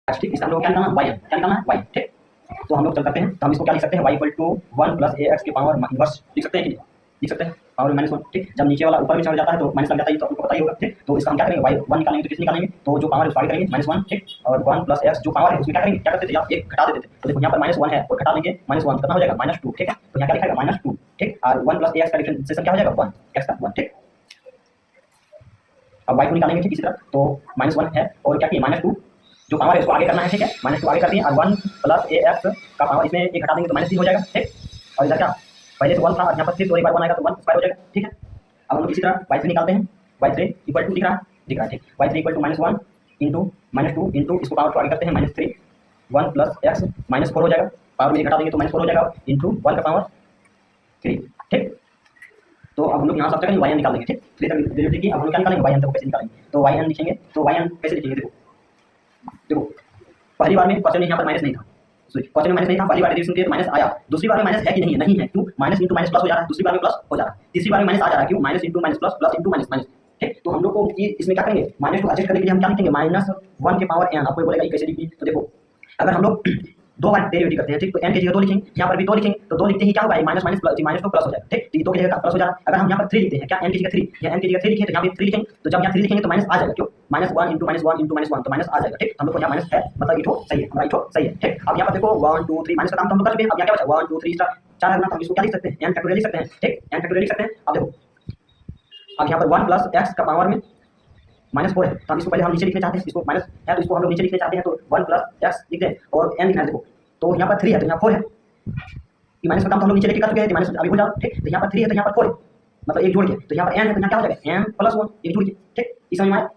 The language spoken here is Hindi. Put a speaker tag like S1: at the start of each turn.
S1: ठीक, इसका हम लोग क्या निकालना है, वाई एन, क्या निकालना है, वाई, ठीक। तो हम लोग चल करते हैं, तो हम इसको क्या लिख सकते हैं, Y equal to 1 plus A X की पावर इनवर्स लिख सकते हैं, लिख सकते हैं पावर माइनस 1, ठीक। जब नीचे वाला ऊपर में चढ़ जाता है तो माइनस लग जाता है, तो आपको पता ही होगा, ठीक। तो इसका हम क्या करेंगे, वाई 1 निकालेंगे तो किस निकालेंगे, तो जो पावर है उसको आगे करेंगे -1, ठीक। और 1 प्लस एक्स जो पावर है उसमें क्या करेंगे, क्या करते थे आप, एक घटा देते थे, तो देखो यहाँ पर -1 है और घटा देंगे -1 कितना हो जाएगा, -2, ठीक है। तो यहाँ क्या लिखा है, -2, ठीक। और 1 प्लस एक्स का डिफरेंशिएशन क्या हो जाएगा, 1, एक्स का 1, ठीक। अब वाई को निकालेंगे, ठीक, इसी तरह, तो -1 है और क्या किया, -2 जो पावर है इसको आगे करना है, ठीक है। -2 आगे कर दिए और 1 प्लस ए एक्स का पावर इसमें एक घटा देंगे तो -3 हो जाएगा, ठीक। और इधर क्या, पहले से 1 था, यहाँ पर 3 और एक बार 1 आएगा तो 1 स्क्वायर हो जाएगा, ठीक है। अब हम लोग इसी तरह y3 निकालते हैं, y3 इक्वल टू दिख रहा है, ठीक। y3 equal to -1 into -2 into इसको पावर को आगे करते हैं -3, 1 प्लस एक्स -4 हो जाएगा, पावर में घटा देंगे तो -4 हो जाएगा इंटू 1 का पावर 3, ठीक। तो अब हम लोग यहाँ सबसे वाई एन निकाल देंगे, ठीक। 3 तक डेरिवेटिव की अब हम लोग क्या निकालेंगे, वाई एन तक कैसे निकालेंगे, तो वाई एन लिखेंगे, तो वाई एन कैसे लिखेंगे, देखो देखो पहली बार में क्वेश्चन में यहाँ पर माइनस नहीं था, क्वेश्चन में माइनस नहीं था, पहली बार डेरिवेशन के माइनस आया, दूसरी बार में माइनस है कि नहीं है, नहीं है, क्यों, माइनस इंटू माइनस प्लस हो जा रहा है, दूसरी बार में प्लस हो जा रहा है, तीसरी बार में माइनस आ जा रहा है, क्यों, minus into minus plus, plus into minus minus, ठीक। तो हम लोग को इसमें क्या करेंगे, -2 एडजस्ट करने के लिए हम क्या लिखेंगे, -1 के पावर n, आपको बोलेगा ये कैसे लिखी, तो देखो अगर हम लोग दो बार डेरिवेटिव करते हैं, ठीक, तो n की जगह 2 लिखेंगे, यहाँ पर भी 2 लिखेंगे, तो 2 लिखते ही क्या होगा, माइनस माइनस प्लस, -2 प्लस हो जाएगा, ठीक। तो 2 की जगह प्लस हो जा रहा है। अगर हम यहाँ पर 3 लिखते हैं, क्या n की जगह 3, या n की जगह 3 लिखें तो यहाँ पे 3 लिखेंगे, तो जब यहाँ 3 लिखेंगे तो माइनस आ जाएगा, क्यों, -1 इंटू -1 इंटू -1 तो माइनस आ जाएगा, ठीक। हम लोग को यहाँ माइनस है, मतलब इठो सही है, हमारा इठो सही है, ठीक। अब यहाँ पर देखो 1 2 3 माइनस का काम तो हम लोग कर चुके हैं, अब यहाँ क्या बचा, 1 2 3 स्टार 4 है ना, तो हम इसको क्या लिख सकते हैं, n फैक्टोरियल लिख सकते हैं, ठीक, n फैक्टोरियल लिख सकते हैं। अब देखो अब यहाँ पर 1 प्लस एक्स का पावर में -4 है, तो हम इसको पहले हम नीचे लिखना चाहते हैं, इसको माइनस है तो इसको हम लोग नीचे लिखना चाहते हैं, तो 1 प्लस एक्स लिखते हैं और n लिखना है, देखो तो यहाँ पर 3 है तो यहाँ 4 है, ये माइनस का काम तो हम लोग नीचे लेके कर चुके हैं, माइनस अभी हो जाओ, ठीक। तो यहाँ पर 3 है तो यहाँ पर 4 है, मतलब एक जोड़ के, तो यहाँ पर n है तो यहाँ क्या हो जाएगा, n प्लस 1, एक जोड़ के, ठीक। इस समझ में आया।